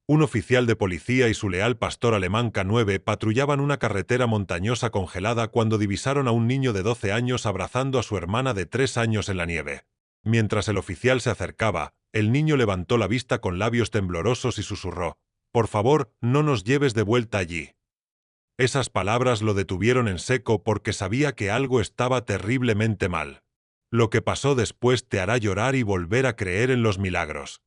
Un oficial de policía y su leal pastor alemán K9 patrullaban una carretera montañosa congelada cuando divisaron a un niño de 12 años abrazando a su hermana de 3 años en la nieve. Mientras el oficial se acercaba, el niño levantó la vista con labios temblorosos y susurró: «Por favor, no nos lleves de vuelta allí». Esas palabras lo detuvieron en seco porque sabía que algo estaba terriblemente mal. Lo que pasó después te hará llorar y volver a creer en los milagros.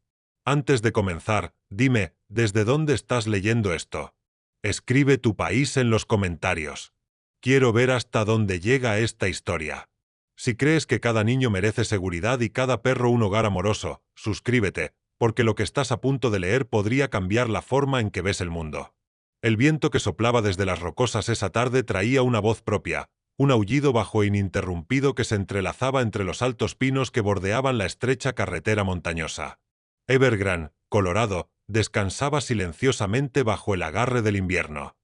Antes de comenzar, dime, ¿desde dónde estás leyendo esto? Escribe tu país en los comentarios. Quiero ver hasta dónde llega esta historia. Si crees que cada niño merece seguridad y cada perro un hogar amoroso, suscríbete, porque lo que estás a punto de leer podría cambiar la forma en que ves el mundo. El viento que soplaba desde las rocosas esa tarde traía una voz propia, un aullido bajo e ininterrumpido que se entrelazaba entre los altos pinos que bordeaban la estrecha carretera montañosa. Evergrande, Colorado, descansaba silenciosamente bajo el agarre del invierno.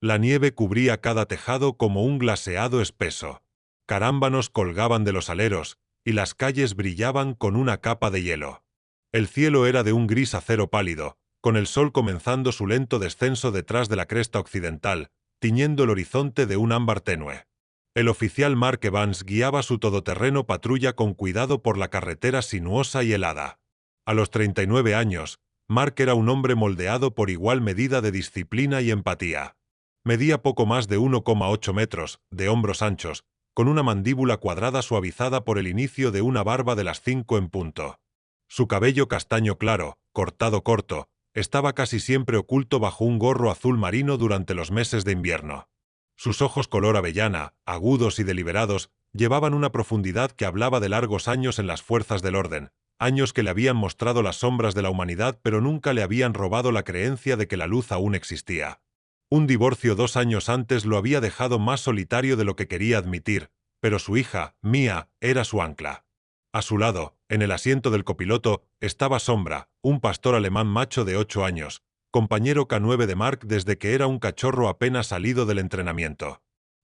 La nieve cubría cada tejado como un glaseado espeso. Carámbanos colgaban de los aleros, y las calles brillaban con una capa de hielo. El cielo era de un gris acero pálido, con el sol comenzando su lento descenso detrás de la cresta occidental, tiñendo el horizonte de un ámbar tenue. El oficial Mark Evans guiaba su todoterreno patrulla con cuidado por la carretera sinuosa y helada. A los 39 años, Mark era un hombre moldeado por igual medida de disciplina y empatía. Medía poco más de 1,8 metros, de hombros anchos, con una mandíbula cuadrada suavizada por el inicio de una barba de las 5 en punto. Su cabello castaño claro, cortado corto, estaba casi siempre oculto bajo un gorro azul marino durante los meses de invierno. Sus ojos color avellana, agudos y deliberados, llevaban una profundidad que hablaba de largos años en las fuerzas del orden, años que le habían mostrado las sombras de la humanidad pero nunca le habían robado la creencia de que la luz aún existía. Un divorcio 2 años antes lo había dejado más solitario de lo que quería admitir, pero su hija, Mia, era su ancla. A su lado, en el asiento del copiloto, estaba Sombra, un pastor alemán macho de 8 años, compañero K9 de Mark desde que era un cachorro apenas salido del entrenamiento.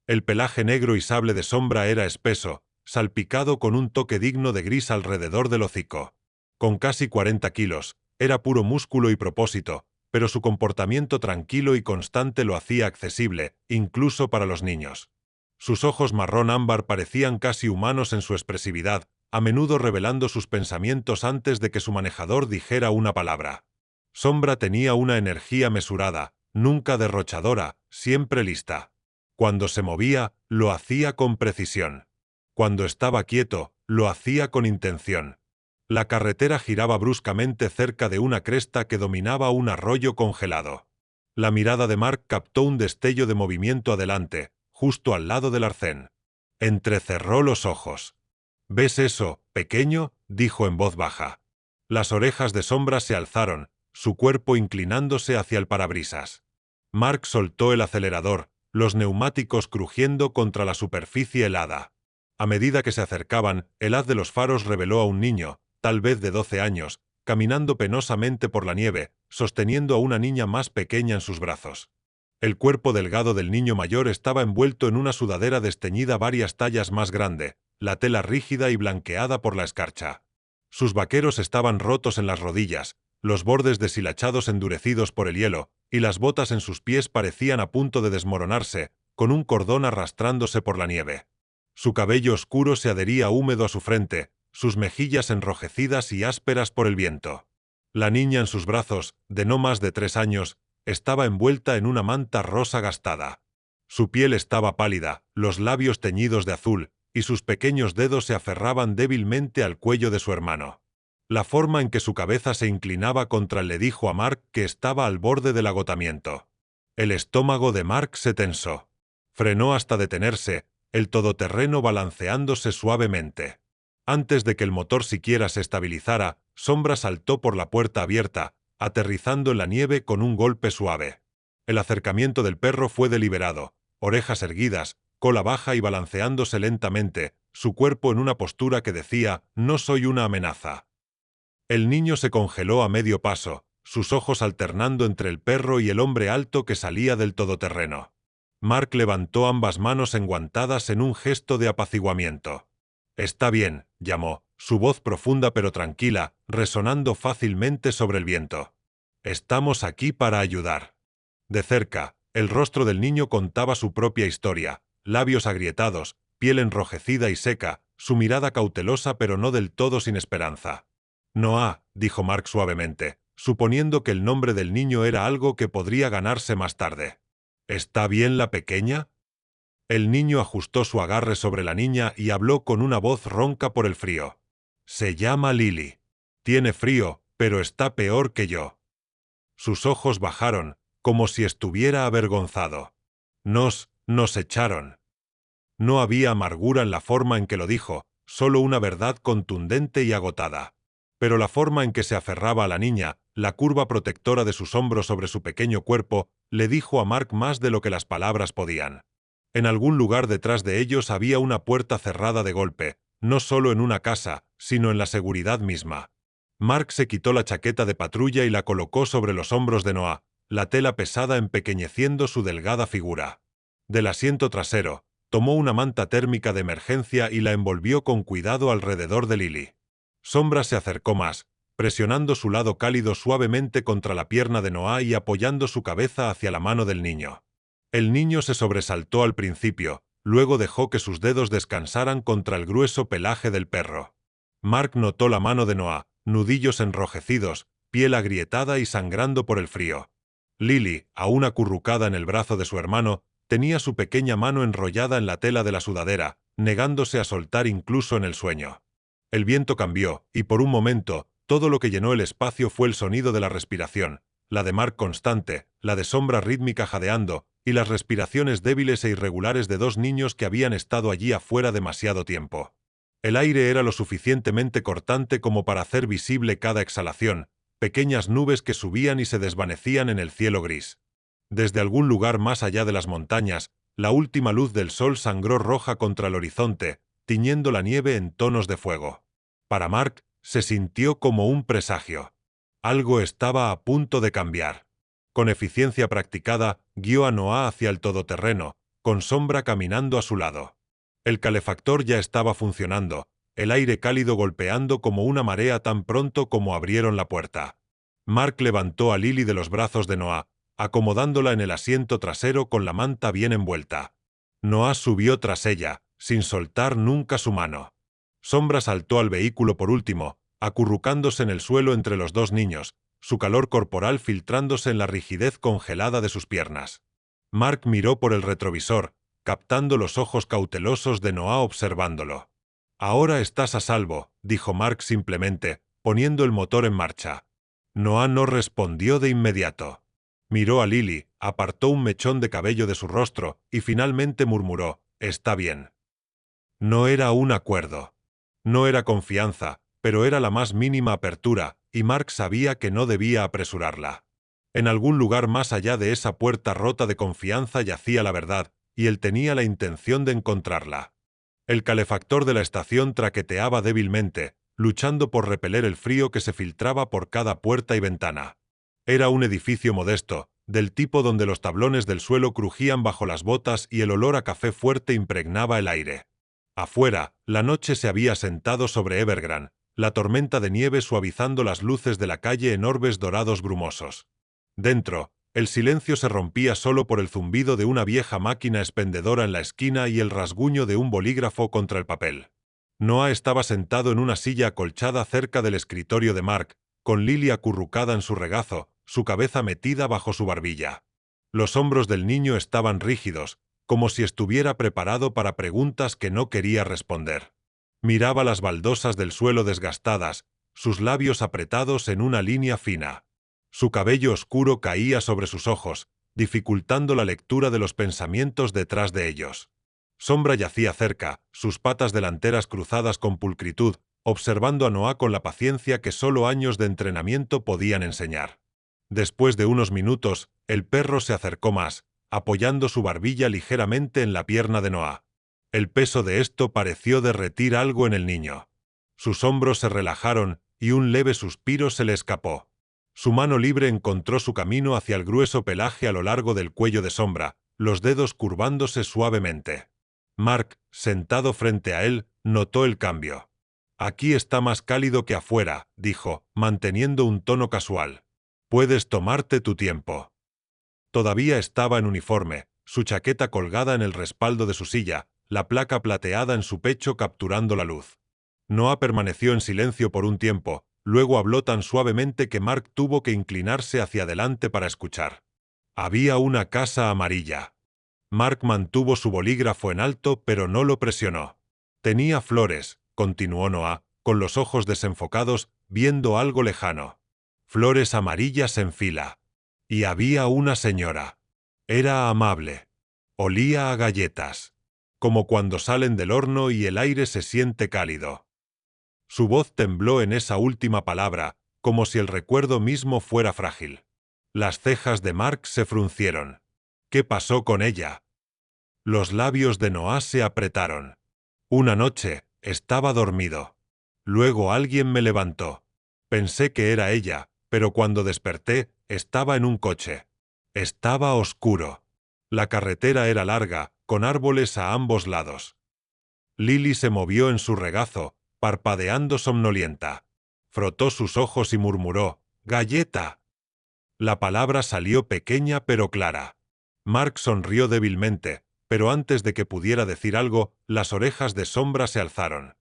El pelaje negro y sable de Sombra era espeso, salpicado con un toque digno de gris alrededor del hocico. Con casi 40 kilos, era puro músculo y propósito, pero su comportamiento tranquilo y constante lo hacía accesible, incluso para los niños. Sus ojos marrón ámbar parecían casi humanos en su expresividad, a menudo revelando sus pensamientos antes de que su manejador dijera una palabra. Sombra tenía una energía mesurada, nunca derrochadora, siempre lista. Cuando se movía, lo hacía con precisión. Cuando estaba quieto, lo hacía con intención. La carretera giraba bruscamente cerca de una cresta que dominaba un arroyo congelado. La mirada de Mark captó un destello de movimiento adelante, justo al lado del arcén. Entrecerró los ojos. «¿Ves eso, pequeño?», dijo en voz baja. Las orejas de Sombra se alzaron, su cuerpo inclinándose hacia el parabrisas. Mark soltó el acelerador, los neumáticos crujiendo contra la superficie helada. A medida que se acercaban, el haz de los faros reveló a un niño, tal vez de 12 años, caminando penosamente por la nieve, sosteniendo a una niña más pequeña en sus brazos. El cuerpo delgado del niño mayor estaba envuelto en una sudadera desteñida varias tallas más grande, la tela rígida y blanqueada por la escarcha. Sus vaqueros estaban rotos en las rodillas, los bordes deshilachados endurecidos por el hielo, y las botas en sus pies parecían a punto de desmoronarse, con un cordón arrastrándose por la nieve. Su cabello oscuro se adhería húmedo a su frente, sus mejillas enrojecidas y ásperas por el viento. La niña en sus brazos, de no más de 3 años, estaba envuelta en una manta rosa gastada. Su piel estaba pálida, los labios teñidos de azul, y sus pequeños dedos se aferraban débilmente al cuello de su hermano. La forma en que su cabeza se inclinaba contra él le dijo a Mark que estaba al borde del agotamiento. El estómago de Mark se tensó. Frenó hasta detenerse, el todoterreno balanceándose suavemente. Antes de que el motor siquiera se estabilizara, Sombra saltó por la puerta abierta, aterrizando en la nieve con un golpe suave. El acercamiento del perro fue deliberado, orejas erguidas, cola baja y balanceándose lentamente, su cuerpo en una postura que decía: «No soy una amenaza». El niño se congeló a medio paso, sus ojos alternando entre el perro y el hombre alto que salía del todoterreno. Mark levantó ambas manos enguantadas en un gesto de apaciguamiento. «Está bien», llamó, su voz profunda pero tranquila, resonando fácilmente sobre el viento. Estamos aquí para ayudar. De cerca, el rostro del niño contaba su propia historia, labios agrietados, piel enrojecida y seca, su mirada cautelosa pero no del todo sin esperanza. Noah, dijo Mark suavemente, suponiendo que el nombre del niño era algo que podría ganarse más tarde. ¿Está bien la pequeña? El niño ajustó su agarre sobre la niña y habló con una voz ronca por el frío. Se llama Lily. Tiene frío, pero está peor que yo. Sus ojos bajaron, como si estuviera avergonzado. Nos echaron. No había amargura en la forma en que lo dijo, solo una verdad contundente y agotada. Pero la forma en que se aferraba a la niña, la curva protectora de sus hombros sobre su pequeño cuerpo, le dijo a Mark más de lo que las palabras podían. En algún lugar detrás de ellos había una puerta cerrada de golpe, no solo en una casa, sino en la seguridad misma. Mark se quitó la chaqueta de patrulla y la colocó sobre los hombros de Noah, la tela pesada empequeñeciendo su delgada figura. Del asiento trasero, tomó una manta térmica de emergencia y la envolvió con cuidado alrededor de Lily. Sombra se acercó más, presionando su lado cálido suavemente contra la pierna de Noah y apoyando su cabeza hacia la mano del niño. El niño se sobresaltó al principio, luego dejó que sus dedos descansaran contra el grueso pelaje del perro. Mark notó la mano de Noah, nudillos enrojecidos, piel agrietada y sangrando por el frío. Lily, aún acurrucada en el brazo de su hermano, tenía su pequeña mano enrollada en la tela de la sudadera, negándose a soltar incluso en el sueño. El viento cambió, y por un momento, todo lo que llenó el espacio fue el sonido de la respiración, la de Mark constante, la de Sombra rítmica jadeando, y las respiraciones débiles e irregulares de dos niños que habían estado allí afuera demasiado tiempo. El aire era lo suficientemente cortante como para hacer visible cada exhalación, pequeñas nubes que subían y se desvanecían en el cielo gris. Desde algún lugar más allá de las montañas, la última luz del sol sangró roja contra el horizonte, tiñendo la nieve en tonos de fuego. Para Mark, se sintió como un presagio. Algo estaba a punto de cambiar. Con eficiencia practicada, guió a Noah hacia el todoterreno, con Sombra caminando a su lado. El calefactor ya estaba funcionando, el aire cálido golpeando como una marea tan pronto como abrieron la puerta. Mark levantó a Lily de los brazos de Noah, acomodándola en el asiento trasero con la manta bien envuelta. Noah subió tras ella, sin soltar nunca su mano. Sombra saltó al vehículo por último, acurrucándose en el suelo entre los dos niños, su calor corporal filtrándose en la rigidez congelada de sus piernas. Mark miró por el retrovisor, captando los ojos cautelosos de Noah observándolo. «Ahora estás a salvo», dijo Mark simplemente, poniendo el motor en marcha. Noah no respondió de inmediato. Miró a Lily, apartó un mechón de cabello de su rostro y finalmente murmuró, «Está bien». No era un acuerdo. No era confianza, pero era la más mínima apertura, y Mark sabía que no debía apresurarla. En algún lugar más allá de esa puerta rota de confianza yacía la verdad, y él tenía la intención de encontrarla. El calefactor de la estación traqueteaba débilmente, luchando por repeler el frío que se filtraba por cada puerta y ventana. Era un edificio modesto, del tipo donde los tablones del suelo crujían bajo las botas y el olor a café fuerte impregnaba el aire. Afuera, la noche se había sentado sobre Evergrande, la tormenta de nieve suavizando las luces de la calle en orbes dorados brumosos. Dentro, el silencio se rompía solo por el zumbido de una vieja máquina expendedora en la esquina y el rasguño de un bolígrafo contra el papel. Noah estaba sentado en una silla acolchada cerca del escritorio de Mark, con Lily acurrucada en su regazo, su cabeza metida bajo su barbilla. Los hombros del niño estaban rígidos, como si estuviera preparado para preguntas que no quería responder. Miraba las baldosas del suelo desgastadas, sus labios apretados en una línea fina. Su cabello oscuro caía sobre sus ojos, dificultando la lectura de los pensamientos detrás de ellos. Sombra yacía cerca, sus patas delanteras cruzadas con pulcritud, observando a Noah con la paciencia que solo años de entrenamiento podían enseñar. Después de unos minutos, el perro se acercó más, apoyando su barbilla ligeramente en la pierna de Noah. El peso de esto pareció derretir algo en el niño. Sus hombros se relajaron y un leve suspiro se le escapó. Su mano libre encontró su camino hacia el grueso pelaje a lo largo del cuello de Sombra, los dedos curvándose suavemente. Mark, sentado frente a él, notó el cambio. «Aquí está más cálido que afuera», dijo, manteniendo un tono casual. Puedes tomarte tu tiempo. Todavía estaba en uniforme, su chaqueta colgada en el respaldo de su silla, la placa plateada en su pecho capturando la luz. Noah permaneció en silencio por un tiempo, luego habló tan suavemente que Mark tuvo que inclinarse hacia adelante para escuchar. Había una casa amarilla. Mark mantuvo su bolígrafo en alto, pero no lo presionó. Tenía flores, continuó Noah, con los ojos desenfocados, viendo algo lejano. Flores amarillas en fila. Y había una señora. Era amable. Olía a galletas. Como cuando salen del horno y el aire se siente cálido. Su voz tembló en esa última palabra, como si el recuerdo mismo fuera frágil. Las cejas de Mark se fruncieron. ¿Qué pasó con ella? Los labios de Noah se apretaron. Una noche, estaba dormido. Luego alguien me levantó. Pensé que era ella, pero cuando desperté, estaba en un coche. Estaba oscuro. La carretera era larga, con árboles a ambos lados. Lily se movió en su regazo, parpadeando somnolienta. Frotó sus ojos y murmuró, «¡Galleta!». La palabra salió pequeña pero clara. Mark sonrió débilmente, pero antes de que pudiera decir algo, las orejas de Sombra se alzaron.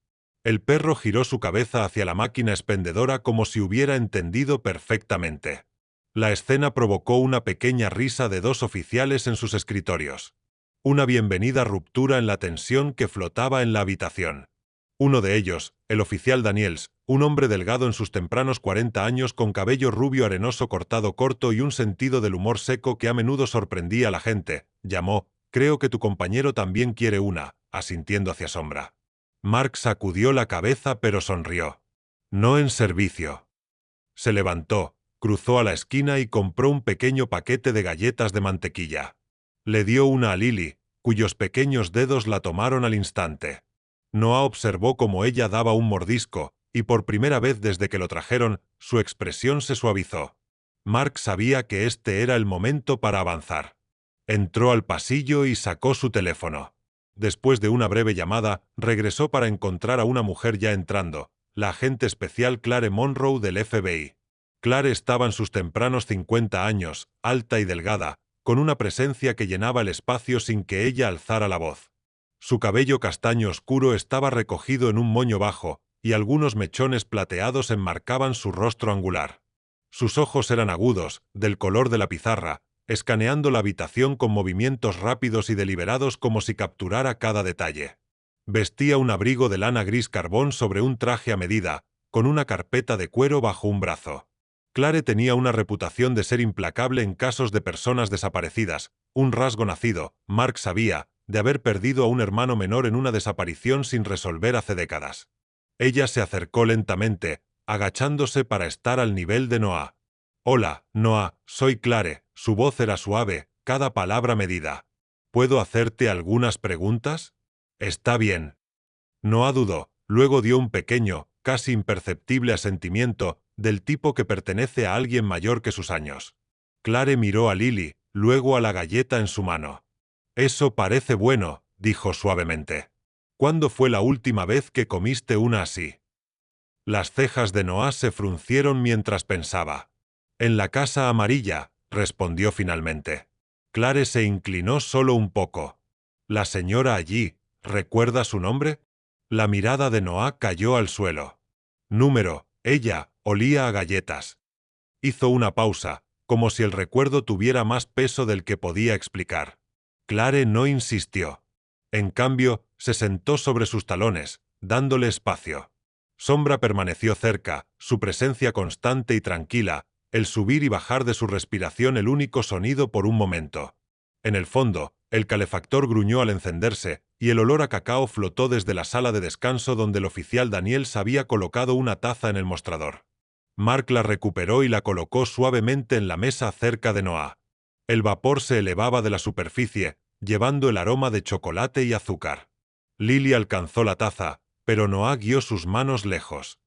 El perro giró su cabeza hacia la máquina expendedora como si hubiera entendido perfectamente. La escena provocó una pequeña risa de dos oficiales en sus escritorios. Una bienvenida ruptura en la tensión que flotaba en la habitación. Uno de ellos, el oficial Daniels, un hombre delgado en sus tempranos 40 años con cabello rubio arenoso cortado corto y un sentido del humor seco que a menudo sorprendía a la gente, llamó, «Creo que tu compañero también quiere una», asintiendo hacia Sombra. Mark sacudió la cabeza pero sonrió. «No en servicio». Se levantó, cruzó a la esquina y compró un pequeño paquete de galletas de mantequilla. Le dio una a Lily, cuyos pequeños dedos la tomaron al instante. Noah observó cómo ella daba un mordisco, y por primera vez desde que lo trajeron, su expresión se suavizó. Mark sabía que este era el momento para avanzar. Entró al pasillo y sacó su teléfono. Después de una breve llamada, regresó para encontrar a una mujer ya entrando, la agente especial Clare Monroe del FBI. Clare estaba en sus tempranos 50 años, alta y delgada, con una presencia que llenaba el espacio sin que ella alzara la voz. Su cabello castaño oscuro estaba recogido en un moño bajo, y algunos mechones plateados enmarcaban su rostro angular. Sus ojos eran agudos, del color de la pizarra, escaneando la habitación con movimientos rápidos y deliberados como si capturara cada detalle. Vestía un abrigo de lana gris carbón sobre un traje a medida, con una carpeta de cuero bajo un brazo. Clare tenía una reputación de ser implacable en casos de personas desaparecidas, un rasgo nacido, Mark sabía, de haber perdido a un hermano menor en una desaparición sin resolver hace décadas. Ella se acercó lentamente, agachándose para estar al nivel de Noah. «Hola, Noah, soy Clare», su voz era suave, cada palabra medida. «¿Puedo hacerte algunas preguntas?» «Está bien». Noah dudó, luego dio un pequeño, casi imperceptible asentimiento, del tipo que pertenece a alguien mayor que sus años. Clare miró a Lily, luego a la galleta en su mano. «Eso parece bueno», dijo suavemente. «¿Cuándo fue la última vez que comiste una así?» Las cejas de Noah se fruncieron mientras pensaba. «En la casa amarilla», respondió finalmente. Clare se inclinó solo un poco. «La señora allí, ¿recuerda su nombre?» La mirada de Noah cayó al suelo. «Número, ella, olía a galletas». Hizo una pausa, como si el recuerdo tuviera más peso del que podía explicar. Clare no insistió. En cambio, se sentó sobre sus talones, dándole espacio. Sombra permaneció cerca, su presencia constante y tranquila, el subir y bajar de su respiración el único sonido por un momento. En el fondo, el calefactor gruñó al encenderse, y el olor a cacao flotó desde la sala de descanso donde el oficial Daniels había colocado una taza en el mostrador. Mark la recuperó y la colocó suavemente en la mesa cerca de Noah. El vapor se elevaba de la superficie, llevando el aroma de chocolate y azúcar. Lily alcanzó la taza, pero Noah guió sus manos lejos.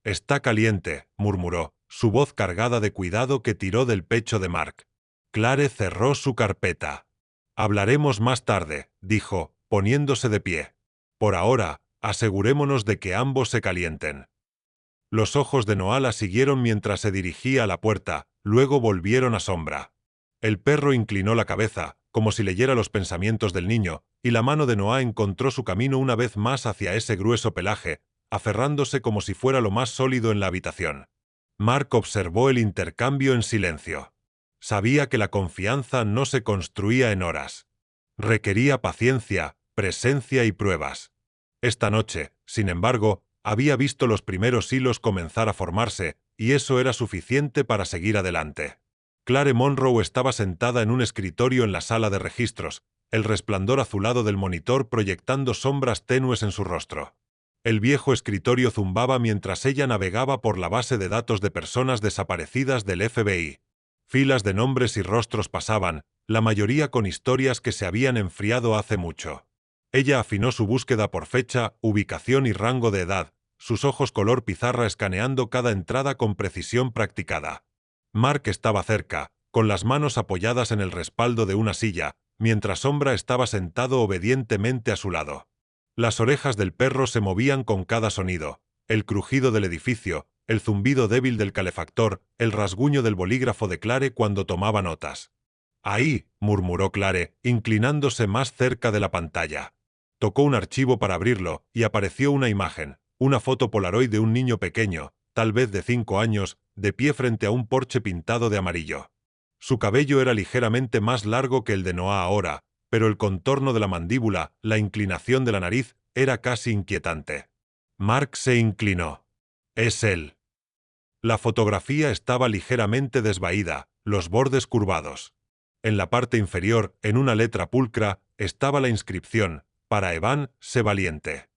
«Está caliente», murmuró, su voz cargada de cuidado que tiró del pecho de Mark. Clare cerró su carpeta. «Hablaremos más tarde», dijo, poniéndose de pie. «Por ahora, asegurémonos de que ambos se calienten». Los ojos de Noah la siguieron mientras se dirigía a la puerta, luego volvieron a Sombra. El perro inclinó la cabeza, como si leyera los pensamientos del niño, y la mano de Noah encontró su camino una vez más hacia ese grueso pelaje, aferrándose como si fuera lo más sólido en la habitación. Mark observó el intercambio en silencio. Sabía que la confianza no se construía en horas. Requería paciencia, presencia y pruebas. Esta noche, sin embargo, había visto los primeros hilos comenzar a formarse, y eso era suficiente para seguir adelante. Clare Monroe estaba sentada en un escritorio en la sala de registros, el resplandor azulado del monitor proyectando sombras tenues en su rostro. El viejo escritorio zumbaba mientras ella navegaba por la base de datos de personas desaparecidas del FBI. Filas de nombres y rostros pasaban, la mayoría con historias que se habían enfriado hace mucho. Ella afinó su búsqueda por fecha, ubicación y rango de edad, sus ojos color pizarra escaneando cada entrada con precisión practicada. Mark estaba cerca, con las manos apoyadas en el respaldo de una silla, mientras Sombra estaba sentado obedientemente a su lado. Las orejas del perro se movían con cada sonido, el crujido del edificio, el zumbido débil del calefactor, el rasguño del bolígrafo de Clare cuando tomaba notas. «Ahí», murmuró Clare, inclinándose más cerca de la pantalla. Tocó un archivo para abrirlo, y apareció una imagen, una foto Polaroid de un niño pequeño, tal vez de 5 años, de pie frente a un porche pintado de amarillo. Su cabello era ligeramente más largo que el de Noah ahora, pero el contorno de la mandíbula, la inclinación de la nariz, era casi inquietante. Mark se inclinó. «Es él». La fotografía estaba ligeramente desvaída, los bordes curvados. En la parte inferior, en una letra pulcra, estaba la inscripción, «Para Evan, sé valiente».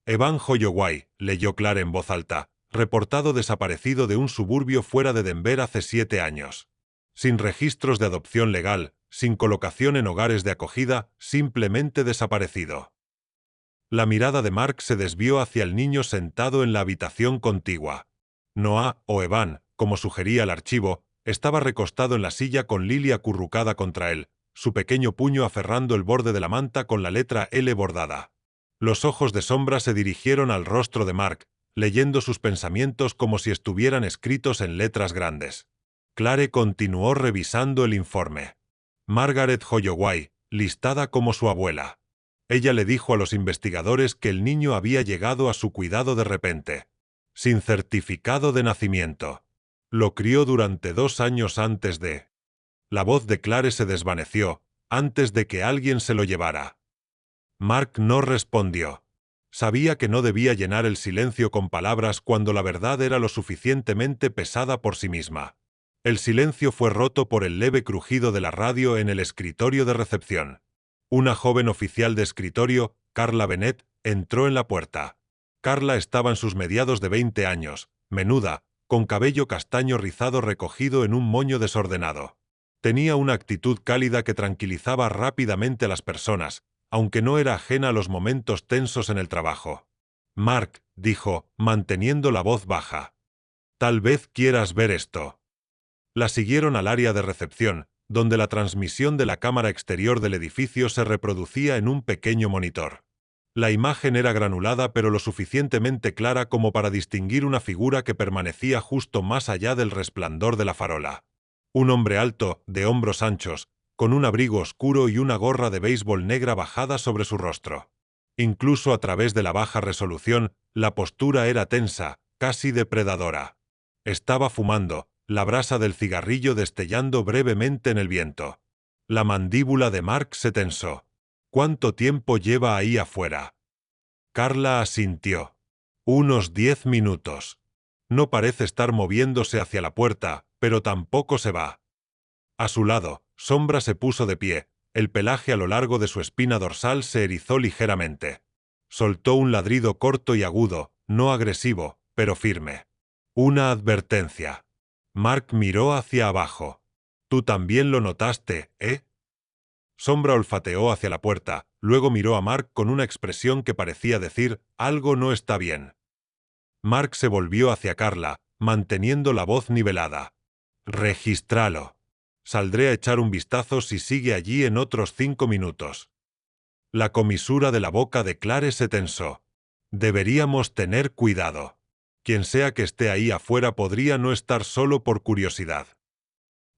Evan Holloway, leyó Clare en voz alta, reportado desaparecido de un suburbio fuera de Denver hace 7 años. Sin registros de adopción legal, sin colocación en hogares de acogida, simplemente desaparecido. La mirada de Mark se desvió hacia el niño sentado en la habitación contigua. Noah, o Evan, como sugería el archivo, estaba recostado en la silla con Lily acurrucada contra él, su pequeño puño aferrando el borde de la manta con la letra L bordada. Los ojos de Sombra se dirigieron al rostro de Mark, leyendo sus pensamientos como si estuvieran escritos en letras grandes. Clare continuó revisando el informe. Margaret Holloway, listada como su abuela. Ella le dijo a los investigadores que el niño había llegado a su cuidado de repente. Sin certificado de nacimiento. Lo crió durante 2 años antes de... La voz de Clare se desvaneció, antes de que alguien se lo llevara. Mark no respondió. Sabía que no debía llenar el silencio con palabras cuando la verdad era lo suficientemente pesada por sí misma. El silencio fue roto por el leve crujido de la radio en el escritorio de recepción. Una joven oficial de escritorio, Carla Bennett, entró en la puerta. Carla estaba en sus mediados de 20 años, menuda, con cabello castaño rizado recogido en un moño desordenado. Tenía una actitud cálida que tranquilizaba rápidamente a las personas, aunque no era ajena a los momentos tensos en el trabajo. «Mark», dijo, manteniendo la voz baja. «Tal vez quieras ver esto». La siguieron al área de recepción, donde la transmisión de la cámara exterior del edificio se reproducía en un pequeño monitor. La imagen era granulada pero lo suficientemente clara como para distinguir una figura que permanecía justo más allá del resplandor de la farola. Un hombre alto, de hombros anchos, con un abrigo oscuro y una gorra de béisbol negra bajada sobre su rostro. Incluso a través de la baja resolución, la postura era tensa, casi depredadora. Estaba fumando, la brasa del cigarrillo destellando brevemente en el viento. La mandíbula de Mark se tensó. «¿Cuánto tiempo lleva ahí afuera?» Carla asintió. «Unos 10 minutos. No parece estar moviéndose hacia la puerta, pero tampoco se va». A su lado, Sombra se puso de pie, el pelaje a lo largo de su espina dorsal se erizó ligeramente. Soltó un ladrido corto y agudo, no agresivo, pero firme. Una advertencia. Mark miró hacia abajo. «Tú también lo notaste, ¿eh?» Sombra olfateó hacia la puerta, luego miró a Mark con una expresión que parecía decir, «Algo no está bien». Mark se volvió hacia Carla, manteniendo la voz nivelada. «Regístralo. Saldré a echar un vistazo si sigue allí en otros 5 minutos». La comisura de la boca de Clare se tensó. «Deberíamos tener cuidado. Quien sea que esté ahí afuera podría no estar solo por curiosidad».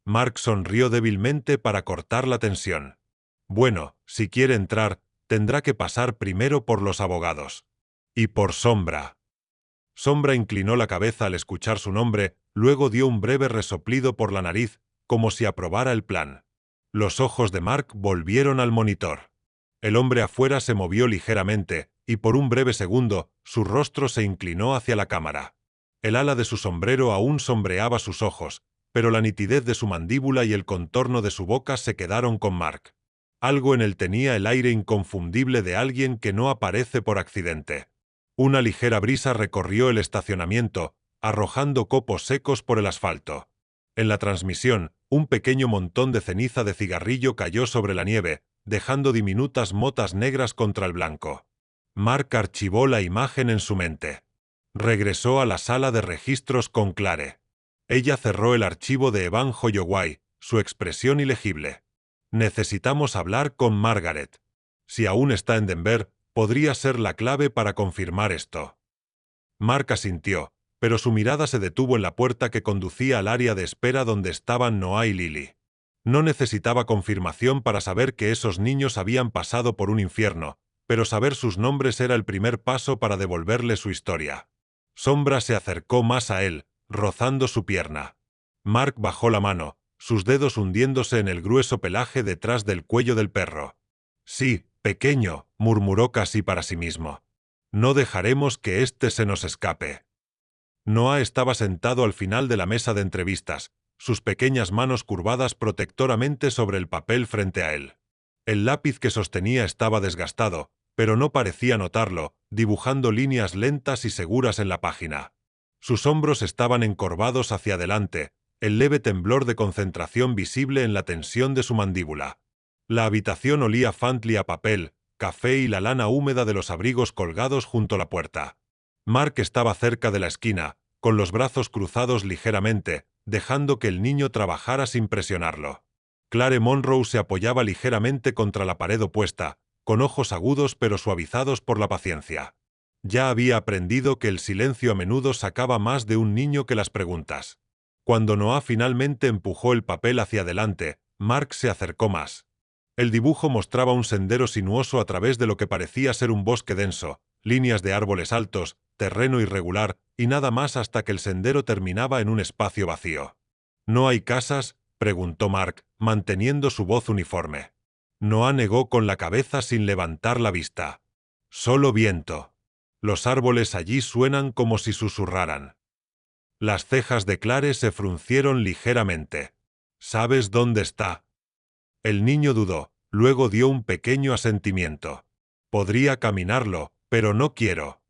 Mark sonrió débilmente para cortar la tensión. Bueno, si quiere entrar, tendrá que pasar primero por los abogados. Y por Sombra. Sombra inclinó la cabeza al escuchar su nombre, luego dio un breve resoplido por la nariz, como si aprobara el plan. Los ojos de Mark volvieron al monitor. El hombre afuera se movió ligeramente, y por un breve segundo, su rostro se inclinó hacia la cámara. El ala de su sombrero aún sombreaba sus ojos, pero la nitidez de su mandíbula y el contorno de su boca se quedaron con Mark. Algo en él tenía el aire inconfundible de alguien que no aparece por accidente. Una ligera brisa recorrió el estacionamiento, arrojando copos secos por el asfalto. En la transmisión, un pequeño montón de ceniza de cigarrillo cayó sobre la nieve, dejando diminutas motas negras contra el blanco. Mark archivó la imagen en su mente. Regresó a la sala de registros con Clare. Ella cerró el archivo de Evan Holloway, su expresión ilegible. Necesitamos hablar con Margaret. Si aún está en Denver, podría ser la clave para confirmar esto. Mark asintió, pero su mirada se detuvo en la puerta que conducía al área de espera donde estaban Noah y Lily. No necesitaba confirmación para saber que esos niños habían pasado por un infierno, pero saber sus nombres era el primer paso para devolverle su historia. Sombra se acercó más a él, rozando su pierna. Mark bajó la mano, sus dedos hundiéndose en el grueso pelaje detrás del cuello del perro. Sí, pequeño, murmuró casi para sí mismo. No dejaremos que éste se nos escape. Noah estaba sentado al final de la mesa de entrevistas, sus pequeñas manos curvadas protectoramente sobre el papel frente a él. El lápiz que sostenía estaba desgastado, pero no parecía notarlo, dibujando líneas lentas y seguras en la página. Sus hombros estaban encorvados hacia adelante, el leve temblor de concentración visible en la tensión de su mandíbula. La habitación olía faintly a papel, café y la lana húmeda de los abrigos colgados junto a la puerta. Mark estaba cerca de la esquina, con los brazos cruzados ligeramente, dejando que el niño trabajara sin presionarlo. Clare Monroe se apoyaba ligeramente contra la pared opuesta, con ojos agudos pero suavizados por la paciencia. Ya había aprendido que el silencio a menudo sacaba más de un niño que las preguntas. Cuando Noah finalmente empujó el papel hacia adelante, Mark se acercó más. El dibujo mostraba un sendero sinuoso a través de lo que parecía ser un bosque denso, líneas de árboles altos, terreno irregular, y nada más hasta que el sendero terminaba en un espacio vacío. ¿No hay casas?, preguntó Mark, manteniendo su voz uniforme. Noah negó con la cabeza sin levantar la vista. Solo viento. Los árboles allí suenan como si susurraran. Las cejas de Clare se fruncieron ligeramente. ¿Sabes dónde está? El niño dudó, luego dio un pequeño asentimiento. Podría caminarlo, pero no quiero.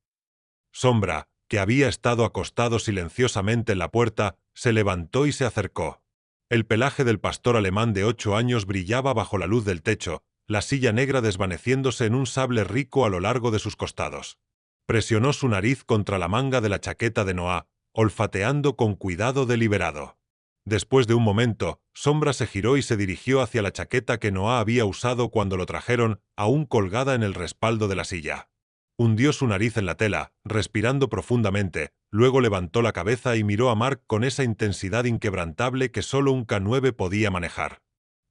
Sombra, que había estado acostado silenciosamente en la puerta, se levantó y se acercó. El pelaje del pastor alemán de 8 años brillaba bajo la luz del techo, la silla negra desvaneciéndose en un sable rico a lo largo de sus costados. Presionó su nariz contra la manga de la chaqueta de Noah, olfateando con cuidado deliberado. Después de un momento, Sombra se giró y se dirigió hacia la chaqueta que Noah había usado cuando lo trajeron, aún colgada en el respaldo de la silla. Hundió su nariz en la tela, respirando profundamente, luego levantó la cabeza y miró a Mark con esa intensidad inquebrantable que solo un K9 podía manejar.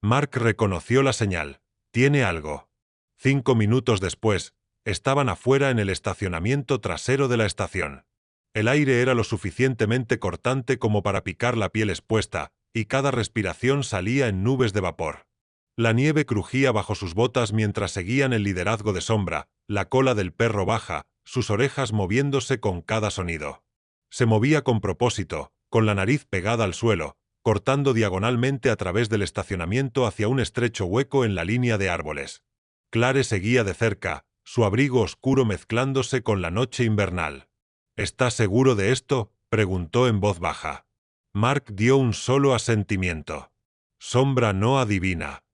Mark reconoció la señal. Tiene algo. 5 minutos después, estaban afuera en el estacionamiento trasero de la estación. El aire era lo suficientemente cortante como para picar la piel expuesta, y cada respiración salía en nubes de vapor. La nieve crujía bajo sus botas mientras seguían el liderazgo de Sombra, la cola del perro baja, sus orejas moviéndose con cada sonido. Se movía con propósito, con la nariz pegada al suelo, cortando diagonalmente a través del estacionamiento hacia un estrecho hueco en la línea de árboles. Clare seguía de cerca, su abrigo oscuro mezclándose con la noche invernal. ¿Estás seguro de esto?, preguntó en voz baja. Mark dio un solo asentimiento. Sombra no adivina.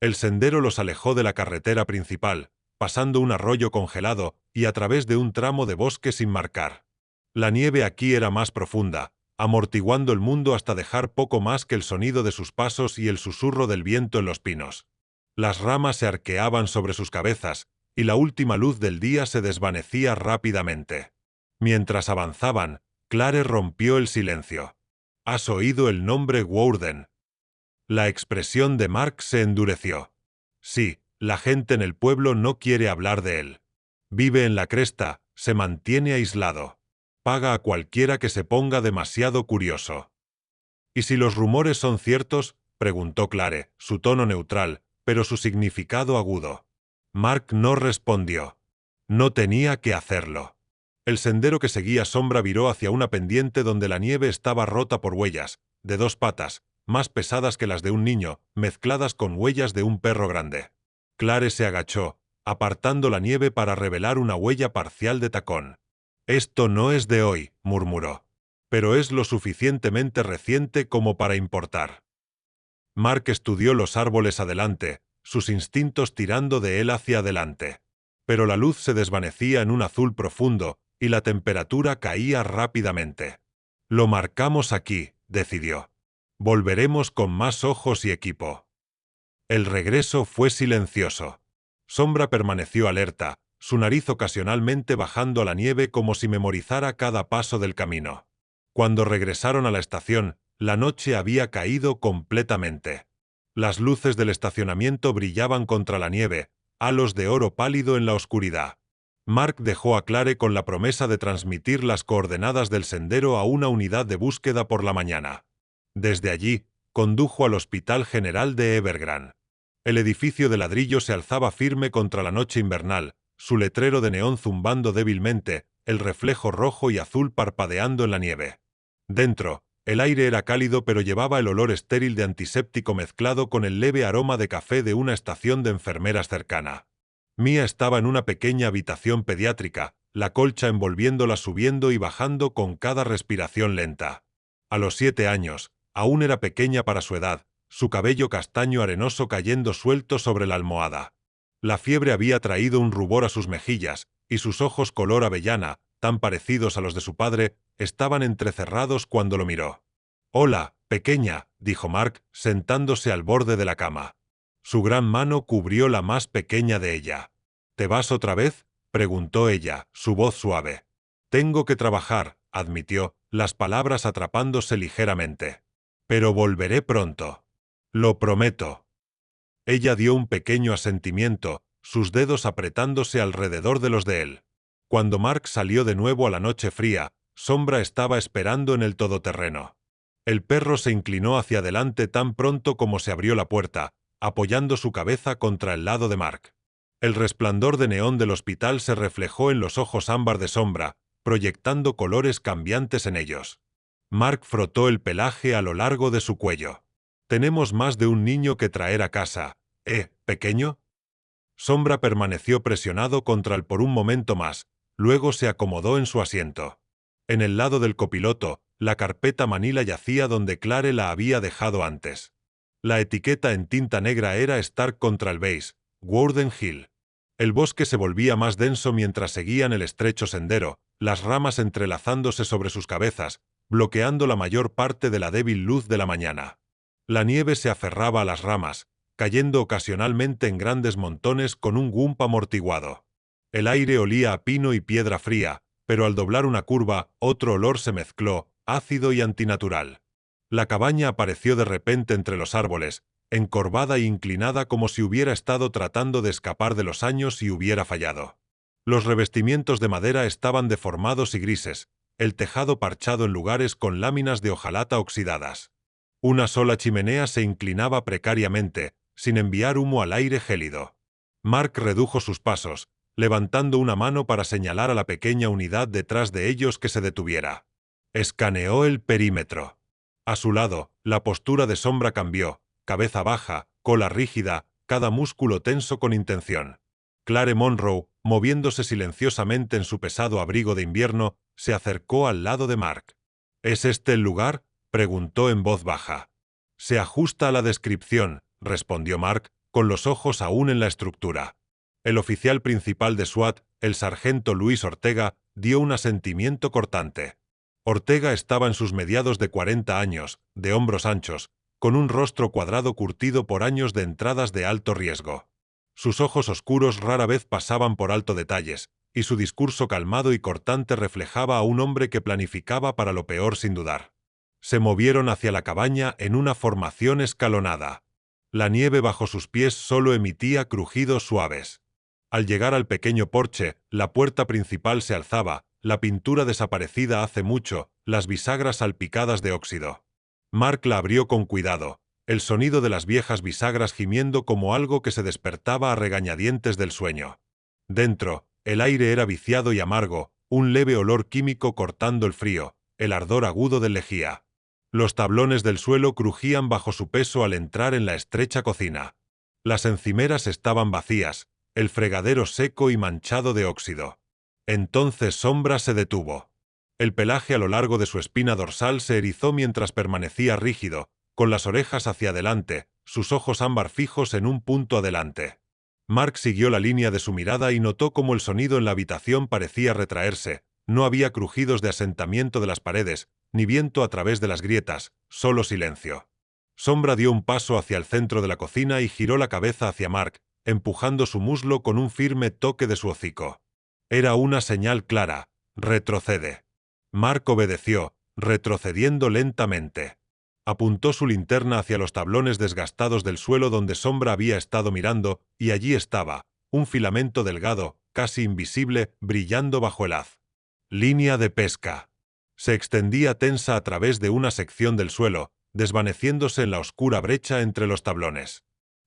El sendero los alejó de la carretera principal, pasando un arroyo congelado y a través de un tramo de bosque sin marcar. La nieve aquí era más profunda, amortiguando el mundo hasta dejar poco más que el sonido de sus pasos y el susurro del viento en los pinos. Las ramas se arqueaban sobre sus cabezas, y la última luz del día se desvanecía rápidamente. Mientras avanzaban, Clare rompió el silencio. ¿Has oído el nombre Warden? La expresión de Mark se endureció. Sí, la gente en el pueblo no quiere hablar de él. Vive en la cresta, se mantiene aislado. Paga a cualquiera que se ponga demasiado curioso. ¿Y si los rumores son ciertos?, preguntó Clare, su tono neutral, pero su significado agudo. Mark no respondió. No tenía que hacerlo. El sendero que seguía Sombra viró hacia una pendiente donde la nieve estaba rota por huellas, de 2 patas, más pesadas que las de un niño, mezcladas con huellas de un perro grande. Clare se agachó, apartando la nieve para revelar una huella parcial de tacón. «Esto no es de hoy», murmuró. «Pero es lo suficientemente reciente como para importar». Mark estudió los árboles adelante, sus instintos tirando de él hacia adelante. Pero la luz se desvanecía en un azul profundo, y la temperatura caía rápidamente. «Lo marcamos aquí», decidió. «Volveremos con más ojos y equipo». El regreso fue silencioso. Sombra permaneció alerta, su nariz ocasionalmente bajando a la nieve como si memorizara cada paso del camino. Cuando regresaron a la estación, la noche había caído completamente. Las luces del estacionamiento brillaban contra la nieve, halos de oro pálido en la oscuridad. Mark dejó a Clare con la promesa de transmitir las coordenadas del sendero a una unidad de búsqueda por la mañana. Desde allí, condujo al Hospital General de Evergrande. El edificio de ladrillo se alzaba firme contra la noche invernal, su letrero de neón zumbando débilmente, el reflejo rojo y azul parpadeando en la nieve. Dentro, el aire era cálido pero llevaba el olor estéril de antiséptico mezclado con el leve aroma de café de una estación de enfermeras cercana. Mia estaba en una pequeña habitación pediátrica, la colcha envolviéndola subiendo y bajando con cada respiración lenta. A los 7 años, aún era pequeña para su edad, su cabello castaño arenoso cayendo suelto sobre la almohada. La fiebre había traído un rubor a sus mejillas, y sus ojos color avellana, tan parecidos a los de su padre, estaban entrecerrados cuando lo miró. «Hola, pequeña», dijo Mark, sentándose al borde de la cama. Su gran mano cubrió la más pequeña de ella. «¿Te vas otra vez?», preguntó ella, su voz suave. «Tengo que trabajar», admitió, las palabras atrapándose ligeramente. «Pero volveré pronto. Lo prometo». Ella dio un pequeño asentimiento, sus dedos apretándose alrededor de los de él. Cuando Mark salió de nuevo a la noche fría, Sombra estaba esperando en el todoterreno. El perro se inclinó hacia adelante tan pronto como se abrió la puerta, apoyando su cabeza contra el lado de Mark. El resplandor de neón del hospital se reflejó en los ojos ámbar de Sombra, proyectando colores cambiantes en ellos. Mark frotó el pelaje a lo largo de su cuello. «Tenemos más de un niño que traer a casa, pequeño?» Sombra permaneció presionado contra él por un momento más, luego se acomodó en su asiento. En el lado del copiloto, la carpeta manila yacía donde Clare la había dejado antes. La etiqueta en tinta negra era Stark contra el Base, Warden Hill. El bosque se volvía más denso mientras seguían el estrecho sendero, las ramas entrelazándose sobre sus cabezas, bloqueando la mayor parte de la débil luz de la mañana. La nieve se aferraba a las ramas, cayendo ocasionalmente en grandes montones con un gump amortiguado. El aire olía a pino y piedra fría, pero al doblar una curva, otro olor se mezcló, ácido y antinatural. La cabaña apareció de repente entre los árboles, encorvada e inclinada como si hubiera estado tratando de escapar de los años y hubiera fallado. Los revestimientos de madera estaban deformados y grises, el tejado parchado en lugares con láminas de hojalata oxidadas. Una sola chimenea se inclinaba precariamente, sin enviar humo al aire gélido. Mark redujo sus pasos, levantando una mano para señalar a la pequeña unidad detrás de ellos que se detuviera. Escaneó el perímetro. A su lado, la postura de Sombra cambió, cabeza baja, cola rígida, cada músculo tenso con intención. Clare Monroe, moviéndose silenciosamente en su pesado abrigo de invierno, se acercó al lado de Mark. «¿Es este el lugar?», preguntó en voz baja. «Se ajusta a la descripción», respondió Mark, con los ojos aún en la estructura. El oficial principal de SWAT, el sargento Luis Ortega, dio un asentimiento cortante. Ortega estaba en sus mediados de 40 años, de hombros anchos, con un rostro cuadrado curtido por años de entradas de alto riesgo. Sus ojos oscuros rara vez pasaban por alto detalles, y su discurso calmado y cortante reflejaba a un hombre que planificaba para lo peor sin dudar. Se movieron hacia la cabaña en una formación escalonada. La nieve bajo sus pies solo emitía crujidos suaves. Al llegar al pequeño porche, la puerta principal se alzaba, la pintura desaparecida hace mucho, las bisagras salpicadas de óxido. Mark la abrió con cuidado, el sonido de las viejas bisagras gimiendo como algo que se despertaba a regañadientes del sueño. Dentro, el aire era viciado y amargo, un leve olor químico cortando el frío, el ardor agudo del lejía. Los tablones del suelo crujían bajo su peso al entrar en la estrecha cocina. Las encimeras estaban vacías, el fregadero seco y manchado de óxido. Entonces Sombra se detuvo. El pelaje a lo largo de su espina dorsal se erizó mientras permanecía rígido, con las orejas hacia adelante, sus ojos ámbar fijos en un punto adelante. Mark siguió la línea de su mirada y notó cómo el sonido en la habitación parecía retraerse. No había crujidos de asentamiento de las paredes, ni viento a través de las grietas, solo silencio. Sombra dio un paso hacia el centro de la cocina y giró la cabeza hacia Mark, empujando su muslo con un firme toque de su hocico. Era una señal clara: retrocede. Mark obedeció, retrocediendo lentamente. Apuntó su linterna hacia los tablones desgastados del suelo donde Sombra había estado mirando, y allí estaba, un filamento delgado, casi invisible, brillando bajo el haz. Línea de pesca. Se extendía tensa a través de una sección del suelo, desvaneciéndose en la oscura brecha entre los tablones.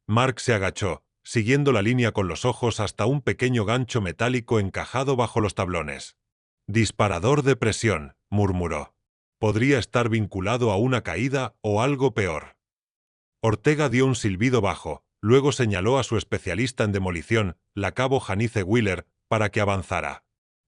Mark se agachó, siguiendo la línea con los ojos hasta un pequeño gancho metálico encajado bajo los tablones. Disparador de presión, murmuró. Podría estar vinculado a una caída o algo peor. Ortega dio un silbido bajo, luego señaló a su especialista en demolición, la cabo Janice Wheeler, para que avanzara.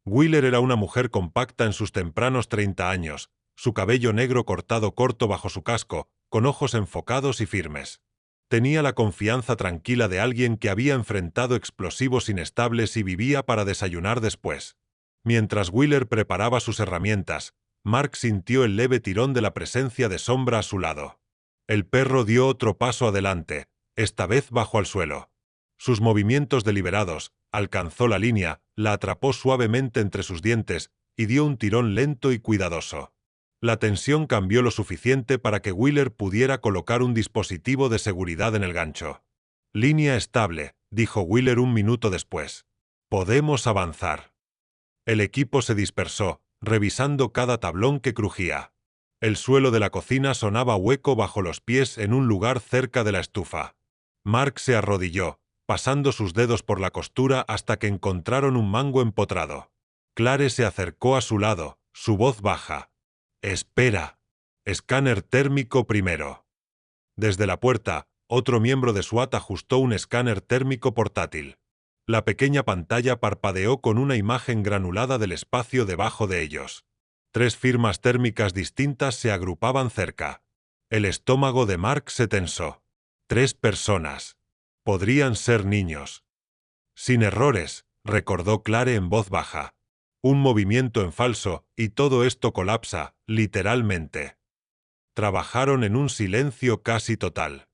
Wheeler era una mujer compacta en sus tempranos 30 años, su cabello negro cortado corto bajo su casco, con ojos enfocados y firmes. Tenía la confianza tranquila de alguien que había enfrentado explosivos inestables y vivía para desayunar después. Mientras Wheeler preparaba sus herramientas, Mark sintió el leve tirón de la presencia de Sombra a su lado. El perro dio otro paso adelante, esta vez bajo al suelo. Sus movimientos deliberados, alcanzó la línea, la atrapó suavemente entre sus dientes y dio un tirón lento y cuidadoso. La tensión cambió lo suficiente para que Wheeler pudiera colocar un dispositivo de seguridad en el gancho. Línea estable, dijo Wheeler un minuto después. Podemos avanzar. El equipo se dispersó, revisando cada tablón que crujía. El suelo de la cocina sonaba hueco bajo los pies en un lugar cerca de la estufa. Mark se arrodilló, pasando sus dedos por la costura hasta que encontraron un mango empotrado. Clare se acercó a su lado, su voz baja. «Espera. Escáner térmico primero». Desde la puerta, otro miembro de SWAT ajustó un escáner térmico portátil. La pequeña pantalla parpadeó con una imagen granulada del espacio debajo de ellos. 3 firmas térmicas distintas se agrupaban cerca. El estómago de Mark se tensó. 3 personas. Podrían ser niños. Sin errores, recordó Clare en voz baja. Un movimiento en falso, y todo esto colapsa, literalmente. Trabajaron en un silencio casi total.